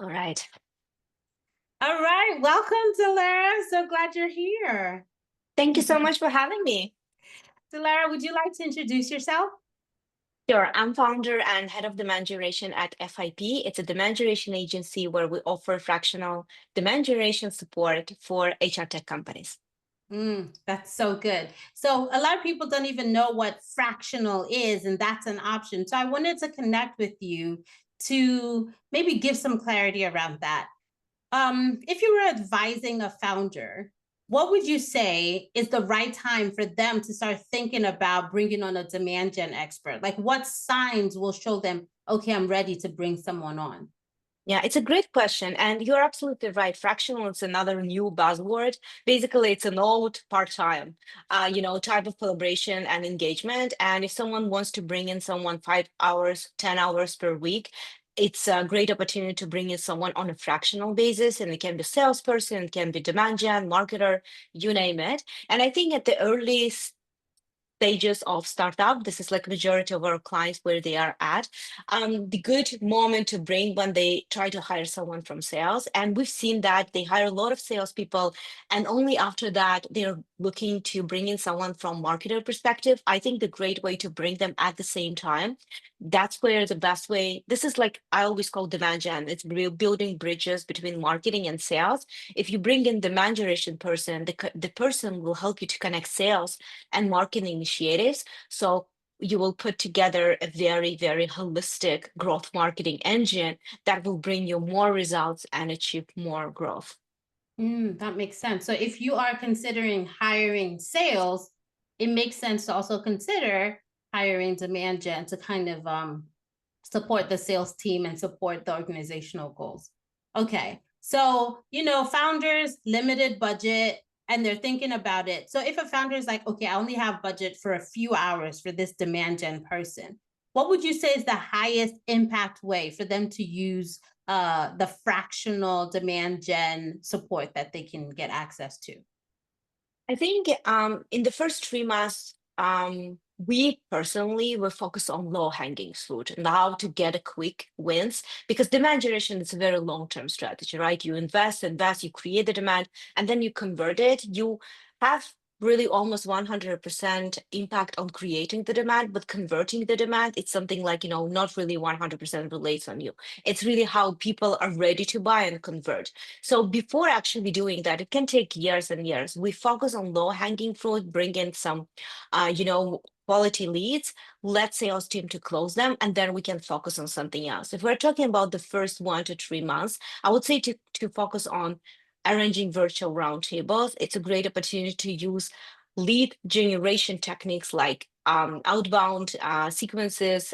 All right. All right, welcome, Dilara. So glad you're here. Thank you so much for having me. Dilara, would you like to introduce yourself? Sure. I'm founder and head of demand generation at FIP. It's a demand generation agency where we offer fractional demand generation support for HR tech companies. That's so good. So a lot of people don't even know what fractional is, and that's an option. So I wanted to connect with you to maybe give some clarity around that. If you were advising a founder, what would you say is the right time for them to start thinking about bringing on a demand gen expert? Like, what signs will show them, okay, I'm ready to bring someone on? Yeah, it's a great question. And you're absolutely right. Fractional is another new buzzword. Basically, it's an old part-time, type of collaboration and engagement. And if someone wants to bring in someone 5 hours, 10 hours per week, it's a great opportunity to bring in someone on a fractional basis. And it can be salesperson, it can be demand gen, marketer, you name it. And I think at the early stages of startup, this is like majority of our clients where they are at, the good moment to bring when they try to hire someone from sales. And we've seen that they hire a lot of salespeople, and only after that they're looking to bring in someone from marketer perspective. I think the great way to bring them at the same time, that's where the best way, this is like I always call demand gen, it's building bridges between marketing and sales. If you bring in demand generation person, the person will help you to connect sales and marketing initiatives. So you will put together a very, very holistic growth marketing engine that will bring you more results and achieve more growth. That makes sense. So if you are considering hiring sales, it makes sense to also consider hiring demand gen to kind of support the sales team and support the organizational goals. Okay. So, founders, limited budget, and they're thinking about it. So if a founder is like, okay, I only have budget for a few hours for this demand gen person, what would you say is the highest impact way for them to use the fractional demand gen support that they can get access to? I think in the first 3 months, we personally will focus on low hanging fruit and how to get a quick wins, because demand generation is a very long term strategy, right? You invest, you create the demand, and then you convert it. You have really almost 100% impact on creating the demand, but converting the demand, it's something like, not really 100% relates on you. It's really how people are ready to buy and convert. So before actually doing that, it can take years and years. We focus on low hanging fruit, bring in some, quality leads, let sales team to close them, and then we can focus on something else. If we're talking about the first 1 to 3 months, I would say to focus on arranging virtual roundtables. It's a great opportunity to use lead generation techniques like outbound sequences,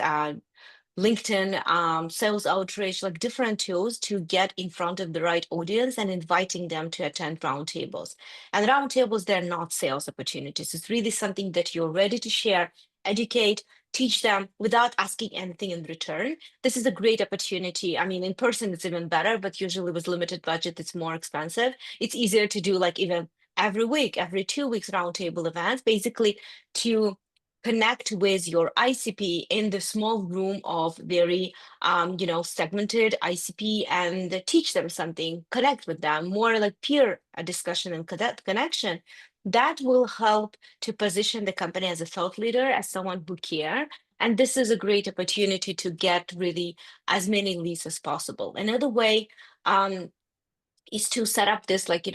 LinkedIn, sales outreach, like different tools to get in front of the right audience and inviting them to attend roundtables. And roundtables, they're not sales opportunities. It's really something that you're ready to share, educate, teach them without asking anything in return. This is a great opportunity. I mean, in person, it's even better, but usually with limited budget, it's more expensive. It's easier to do like even every week, every 2 weeks roundtable events, basically to connect with your ICP in the small room of very segmented ICP and teach them something, connect with them, more like peer discussion and connection. That will help to position the company as a thought leader, as someone who care. And this is a great opportunity to get really as many leads as possible. Another way is to set up this like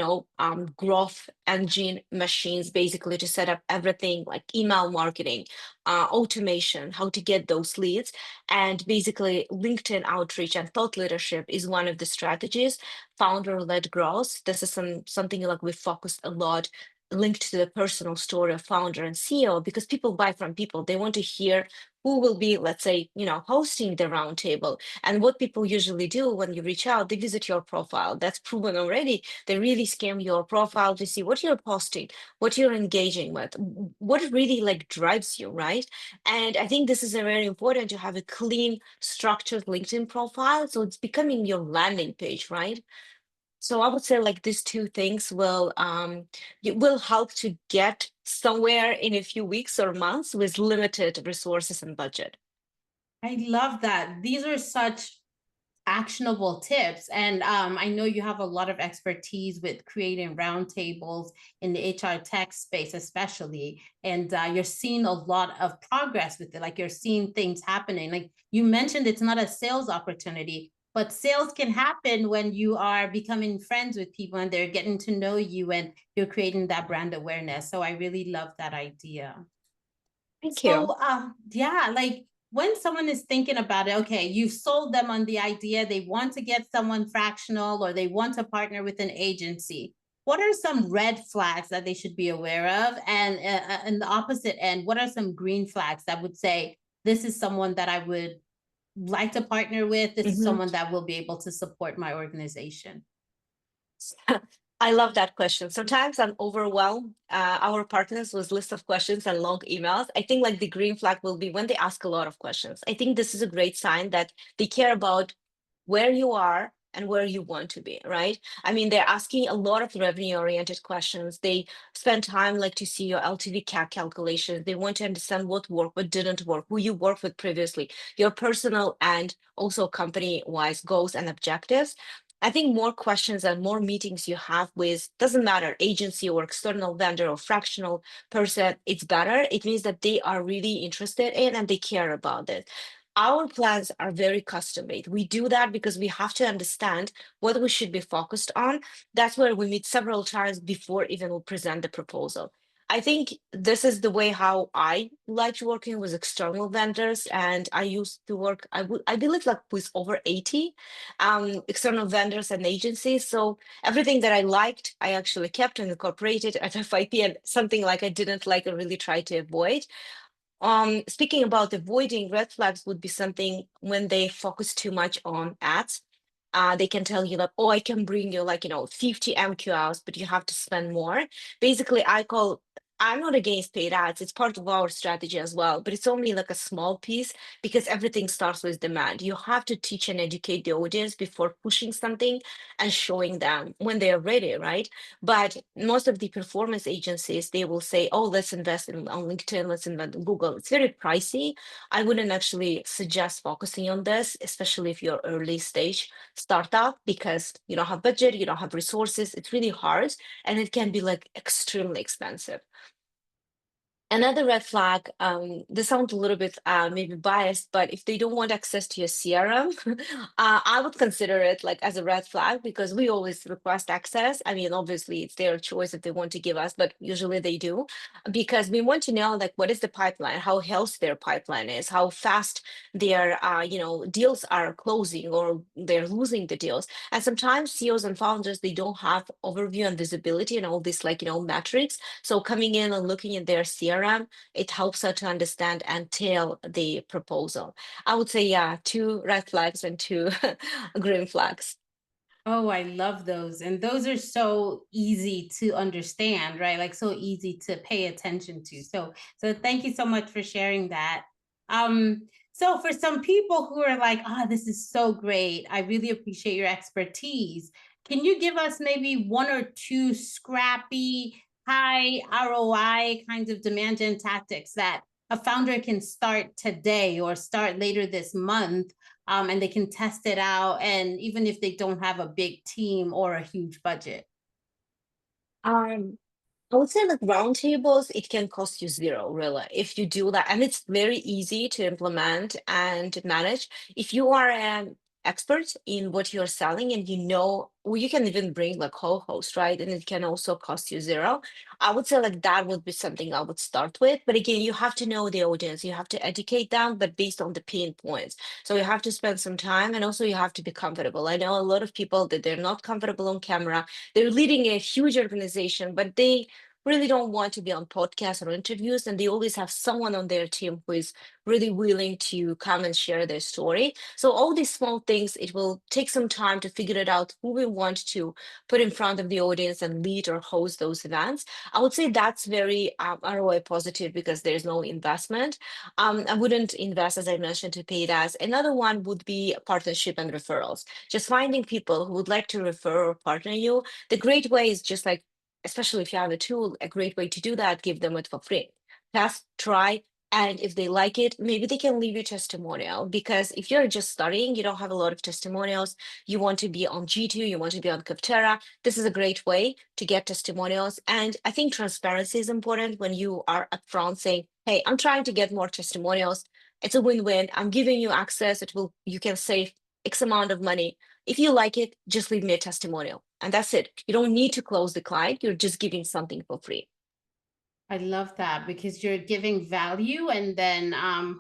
growth engine machines, basically to set up everything like email marketing, automation, how to get those leads. And basically LinkedIn outreach and thought leadership is one of the strategies. Founder-led growth, this is something like we focused a lot, linked to the personal story of founder and CEO, because people buy from people. They want to hear who will be, let's say, hosting the roundtable. And what people usually do when you reach out, they visit your profile. That's proven already. They really scan your profile to see what you're posting, what you're engaging with, what really like drives you, right? And I think this is a very important to have a clean, structured LinkedIn profile. So it's becoming your landing page, right? So I would say like these two things will help to get somewhere in a few weeks or months with limited resources and budget. I love that. These are such actionable tips. And I know you have a lot of expertise with creating roundtables in the HR tech space, especially. And you're seeing a lot of progress with it. Like you're seeing things happening. Like you mentioned, it's not a sales opportunity, but sales can happen when you are becoming friends with people and they're getting to know you and you're creating that brand awareness. So I really love that idea. Thank you. So, yeah, like when someone is thinking about it, okay, you've sold them on the idea they want to get someone fractional or they want to partner with an agency. What are some red flags that they should be aware of? And in the opposite end, what are some green flags that would say this is someone that I would like to partner with? This is Mhm. someone that will be able to support my organization. I love that question. Sometimes I'm overwhelmed. Our partners with list of questions and long emails. I think like the green flag will be when they ask a lot of questions. I think this is a great sign that they care about where you are and where you want to be, right? I mean, they're asking a lot of revenue-oriented questions. They spend time like to see your LTV CAC calculations. They want to understand what worked, what didn't work, who you worked with previously, your personal and also company-wise goals and objectives. I think more questions and more meetings you have with doesn't matter agency or external vendor or fractional person, it's better. It means that they are really interested in and they care about it. Our plans are very custom made. We do that because we have to understand what we should be focused on. That's where we meet several times before even we present the proposal. I think this is the way how I liked working with external vendors, and I used to work. I believe like with over 80 external vendors and agencies. So everything that I liked, I actually kept and incorporated at FIP, and something like I didn't like, I really tried to avoid. Speaking about avoiding red flags would be something when they focus too much on ads. They can tell you like, oh, I can bring you like, 50 MQLs, but you have to spend more. Basically, I'm not against paid ads. It's part of our strategy as well, but it's only like a small piece because everything starts with demand. You have to teach and educate the audience before pushing something and showing them when they are ready, right? But most of the performance agencies, they will say, oh, let's invest on LinkedIn, let's invest in Google. It's very pricey. I wouldn't actually suggest focusing on this, especially if you're early stage startup, because you don't have budget, you don't have resources. It's really hard and it can be like extremely expensive. Another red flag, this sounds a little bit maybe biased, but if they don't want access to your CRM, I would consider it like as a red flag because we always request access. I mean, obviously it's their choice if they want to give us, but usually they do because we want to know like what is the pipeline, how healthy their pipeline is, how fast their deals are closing or they're losing the deals. And sometimes CEOs and founders they don't have overview and visibility and all these like metrics. So coming in and looking at their CRM, it helps her to understand and tail the proposal. I would say, yeah, two red flags and two green flags. Oh, I love those. And those are so easy to understand, right? Like so easy to pay attention to. So thank you so much for sharing that. So for some people who are like, "Ah, this is so great. I really appreciate your expertise." Can you give us maybe one or two scrappy, high ROI kinds of demand gen tactics that a founder can start today or start later this month and they can test it out. And even if they don't have a big team or a huge budget. Um, I would say like roundtables, it can cost you zero, really, if you do that. And it's very easy to implement and manage. If you are an expert in what you're selling and well, you can even bring like co-host, right? And it can also cost you zero. I would say like that would be something I would start with. But again, you have to know the audience, you have to educate them, but based on the pain points. So you have to spend some time and also you have to be comfortable. I know a lot of people that they're not comfortable on camera. They're leading a huge organization, but they really don't want to be on podcasts or interviews, and they always have someone on their team who is really willing to come and share their story. So all these small things, it will take some time to figure it out who we want to put in front of the audience and lead or host those events. I would say that's very ROI positive because there's no investment. I wouldn't invest, as I mentioned, to pay that. Another one would be partnership and referrals. Just finding people who would like to refer or partner you. The great way is just like especially if you have a tool, a great way to do that, give them it for free. Test, try, And if they like it, maybe they can leave you testimonial, because if you're just starting, you don't have a lot of testimonials, you want to be on G2, you want to be on Capterra, this is a great way to get testimonials. And I think transparency is important when you are upfront saying, hey, I'm trying to get more testimonials. It's a win-win. I'm giving you access. You can save X amount of money. If you like it, just leave me a testimonial. And that's it. You don't need to close the client. You're just giving something for free. I love that because you're giving value and then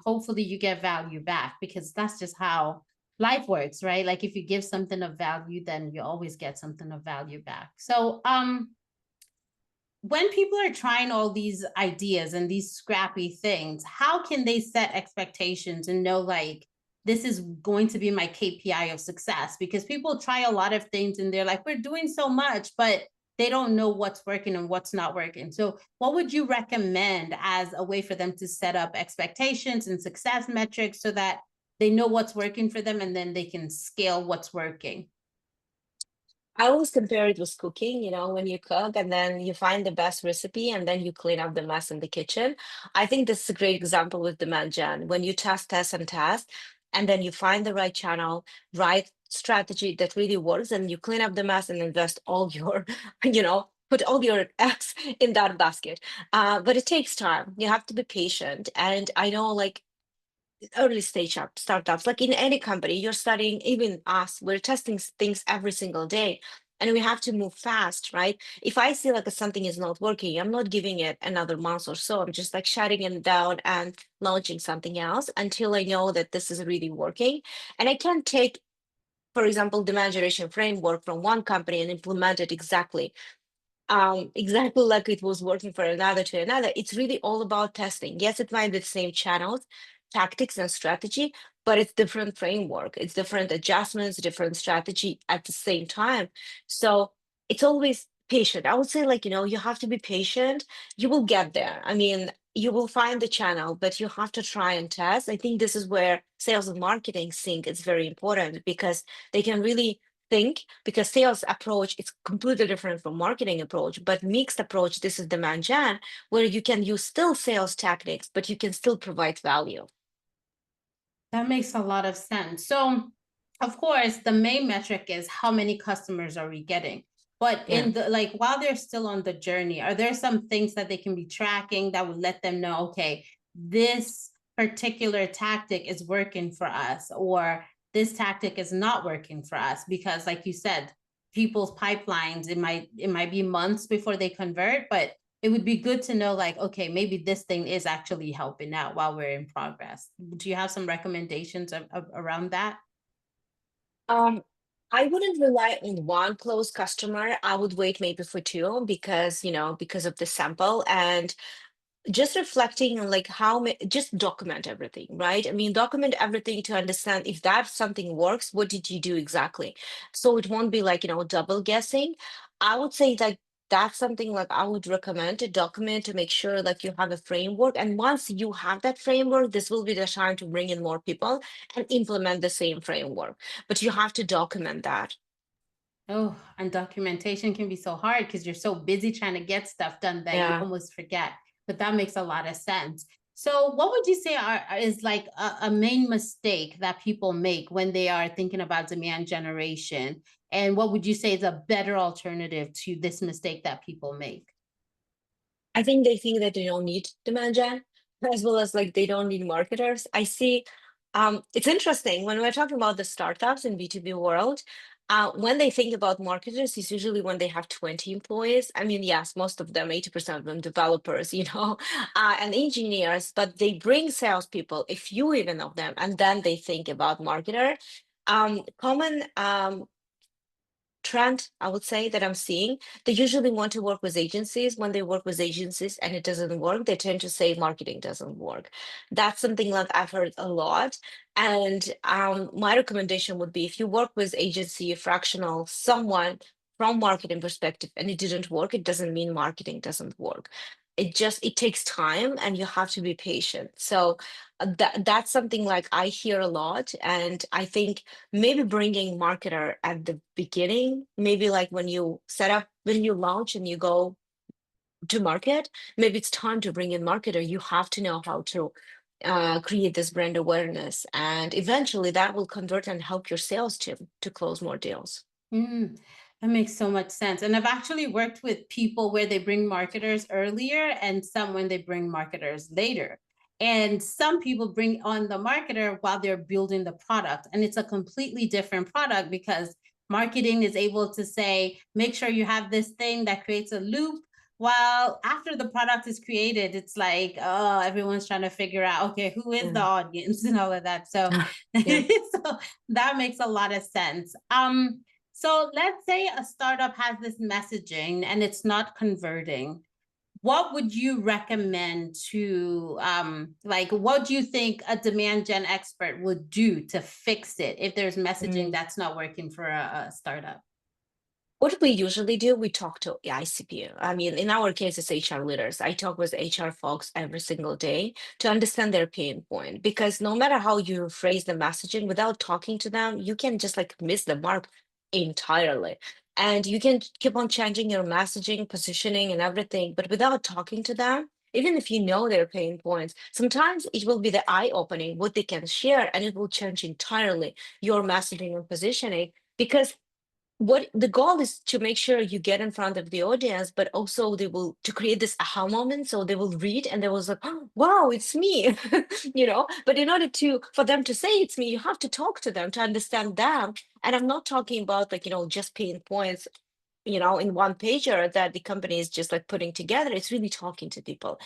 hopefully you get value back because that's just how life works, right? Like if you give something of value, then you always get something of value back. So when people are trying all these ideas and these scrappy things, how can they set expectations and know like this is going to be my KPI of success? Because people try a lot of things and they're like, we're doing so much, but they don't know what's working and what's not working. So, what would you recommend as a way for them to set up expectations and success metrics so that they know what's working for them and then they can scale what's working? I always compare it with cooking, when you cook and then you find the best recipe and then you clean up the mess in the kitchen. I think this is a great example with demand gen. When you test, test, and test, and then you find the right channel, right strategy that really works, and you clean up the mess and invest all your, put all your eggs in that basket. But it takes time. You have to be patient. And I know, like, early stage startups, like in any company, you're studying, even us, we're testing things every single day. And we have to move fast, right? If I see like something is not working, I'm not giving it another month or so. I'm just like shutting it down and launching something else until I know that this is really working. And I can't take, for example, demand generation framework from one company and implement it exactly like it was working for another to another. It's really all about testing. Yes, it might be the same channels, tactics, and strategy, but it's different framework. It's different adjustments, different strategy at the same time. So it's always patient. I would say, like, you have to be patient. You will get there. I mean, you will find the channel, but you have to try and test. I think this is where sales and marketing sync is very important because they can really think, because sales approach is completely different from marketing approach, but mixed approach, this is demand gen, where you can use still sales tactics, but you can still provide value. That makes a lot of sense. So, of course, the main metric is how many customers are we getting? But Yeah. in the like while they're still on the journey, are there some things that they can be tracking that would let them know, okay, this particular tactic is working for us, or this tactic is not working for us? Because, like you said, people's pipelines, it might be months before they convert, but it would be good to know like, okay, maybe this thing is actually helping out while we're in progress. Do you have some recommendations around that? Um, I wouldn't rely on one close customer. I would wait maybe for two because, because of the sample, and just reflecting on like just document everything, right? I mean, document everything to understand if that something works, what did you do exactly? So it won't be like, double guessing. I would say like that's something like I would recommend to document to make sure like you have a framework. And once you have that framework, this will be the time to bring in more people and implement the same framework. But you have to document that. Oh, and documentation can be so hard because you're so busy trying to get stuff done that you Yeah. almost forget. But that makes a lot of sense. So, what would you say is like a main mistake that people make when they are thinking about demand generation? And what would you say is a better alternative to this mistake that people make? I think they think that they don't need demand gen, as well as like they don't need marketers. I see, it's interesting when we're talking about the startups in B2B world, when they think about marketers, it's usually when they have 20 employees. I mean, yes, most of them, 80% of them developers, and engineers, but they bring salespeople, a few even of them, and then they think about marketer. Common trend, I would say, that I'm seeing. They usually want to work with agencies. When they work with agencies and it doesn't work, they tend to say marketing doesn't work. That's something like I've heard a lot. And my recommendation would be if you work with agency, fractional, someone from marketing perspective and it didn't work, it doesn't mean marketing doesn't work. It takes time and you have to be patient. So that's something like I hear a lot. And I think maybe bringing marketer at the beginning, maybe like when you set up, when you launch and you go to market, maybe it's time to bring in marketer. You have to know how to create this brand awareness, and eventually that will convert and help your sales team to close more deals. Mm, that makes so much sense. And I've actually worked with people where they bring marketers earlier and some when they bring marketers later. And some people bring on the marketer while they're building the product. And it's a completely different product because marketing is able to say, make sure you have this thing that creates a loop. While after the product is created, it's like, oh, everyone's trying to figure out, okay, who is the Yeah. audience and all of that. So, Yeah. so that makes a lot of sense. So let's say a startup has this messaging and it's not converting. What would you recommend to like what do you think a demand gen expert would do to fix it if there's messaging Mm. that's not working for a startup? What we usually do, we talk to ICP. I mean, in our case, it's HR leaders. I talk with HR folks every single day to understand their pain point, because no matter how you phrase the messaging, without talking to them, you can just like miss the mark entirely. And you can keep on changing your messaging, positioning, and everything, but without talking to them, even if you know their pain points, sometimes it will be the eye-opening what they can share, and it will change entirely your messaging and positioning. Because what the goal is to make sure you get in front of the audience, but also they will to create this aha moment, so they will read and they was like, oh, wow, it's me. But in order to for them to say it's me, you have to talk to them to understand them. And I'm not talking about like just pain points in one pager that the company is just like putting together. It's really talking to people,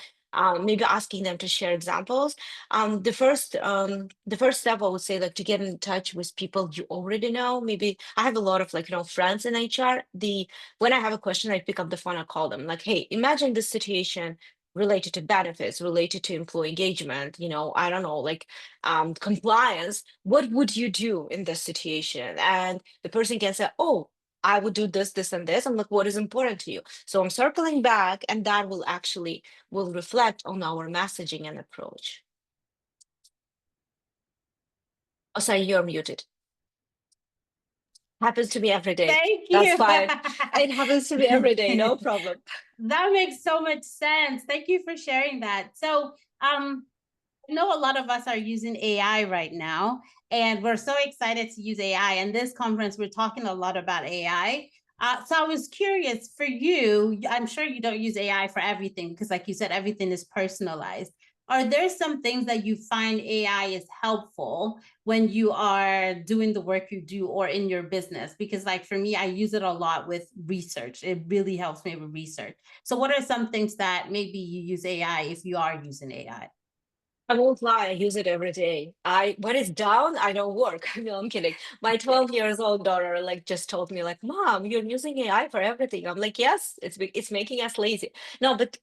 maybe asking them to share examples. The first step I would say, like, to get in touch with people you already know. Maybe I have a lot of like friends in HR. When I have a question, I pick up the phone, I call them like, hey, imagine this situation related to benefits, related to employee engagement, I don't know, like compliance. What would you do in this situation? And the person can say, oh, I would do this, this, and this. I'm like, what is important to you? So I'm circling back, and that will reflect on our messaging and approach. Oh, sorry, you're muted. Happens to me every day. Thank That's you. fine. It happens to me every day. No problem. That makes so much sense. Thank you for sharing that. So, I know a lot of us are using AI right now, and we're so excited to use AI. And this conference, we're talking a lot about AI. So I was curious for you, I'm sure you don't use AI for everything because, like you said, everything is personalized. Are there some things that you find AI is helpful when you are doing the work you do or in your business? Because, like for me, I use it a lot with research. It really helps me with research. So, what are some things that maybe you use AI if you are using AI? I won't lie, I use it every day. When it's down, I don't work. No, I'm kidding. My 12 years old daughter like just told me like, "Mom, you're using AI for everything." I'm like, "Yes, it's making us lazy." No, but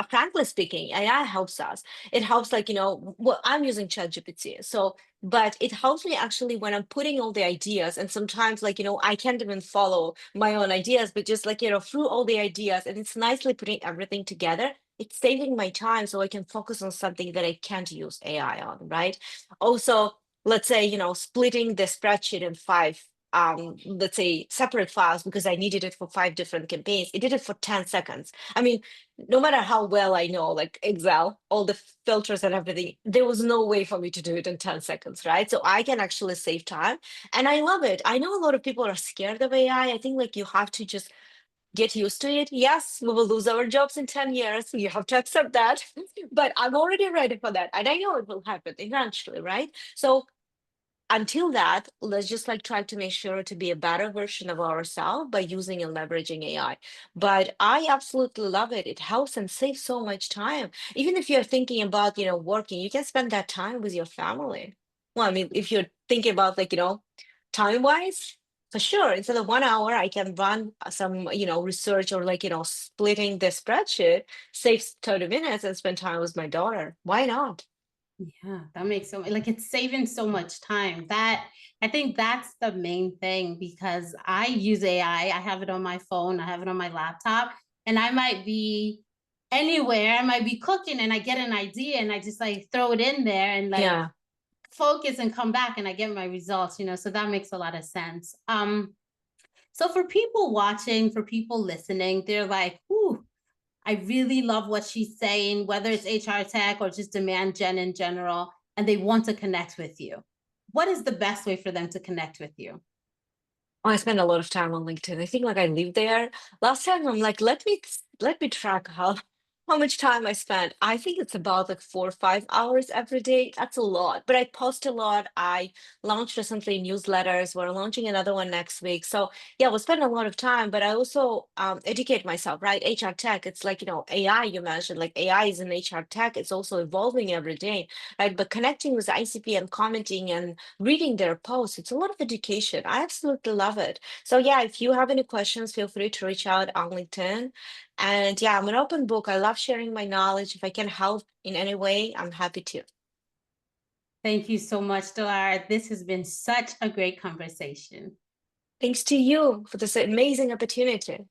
frankly speaking, AI helps us. It helps, like, well, I'm using ChatGPT. So, but it helps me actually when I'm putting all the ideas, and sometimes, like, I can't even follow my own ideas, but just like, through all the ideas, and it's nicely putting everything together. It's saving my time so I can focus on something that I can't use AI on, right? Also, let's say, splitting the spreadsheet in five, let's say, separate files, because I needed it for five different campaigns. It did it for 10 seconds. I mean, no matter how well I know, like Excel, all the filters and everything, there was no way for me to do it in 10 seconds, right? So I can actually save time, and I love it. I know a lot of people are scared of AI. I think like you have to just get used to it. Yes, we will lose our jobs in 10 years. You have to accept that. But I'm already ready for that. And I know it will happen eventually, right? So until that, let's just like try to make sure to be a better version of ourselves by using and leveraging AI. But I absolutely love it. It helps and saves so much time. Even if you're thinking about, working, you can spend that time with your family. Well, I mean, if you're thinking about like, time wise, for sure, instead of 1 hour, I can run some, research, or like, splitting the spreadsheet, saves 30 minutes and spend time with my daughter. Why not? Yeah, that makes so like it's saving so much time. That I think that's the main thing because I use AI. I have it on my phone, I have it on my laptop, and I might be anywhere. I might be cooking and I get an idea and I just like throw it in there and like Yeah. focus and come back and I get my results. So that makes a lot of sense. So for people watching, for people listening, they're like, "Ooh, I really love what she's saying, whether it's HR tech or just demand gen in general, and they want to connect with you. What is the best way for them to connect with you? Oh, I spend a lot of time on LinkedIn. I think like I live there. Last time I'm like, let me track how much time I spent. I think it's about like 4 or 5 hours every day. That's a lot, but I post a lot. I launched recently newsletters. We're launching another one next week. So yeah, we'll spend a lot of time, but I also educate myself, right? HR tech. It's like, AI you mentioned, like AI is in HR tech. It's also evolving every day, right? But connecting with ICP and commenting and reading their posts. It's a lot of education. I absolutely love it. So yeah, if you have any questions, feel free to reach out on LinkedIn. And yeah, I'm an open book. I love sharing my knowledge. If I can help in any way, I'm happy to. Thank you so much, Dilara. This has been such a great conversation. Thanks to you for this amazing opportunity.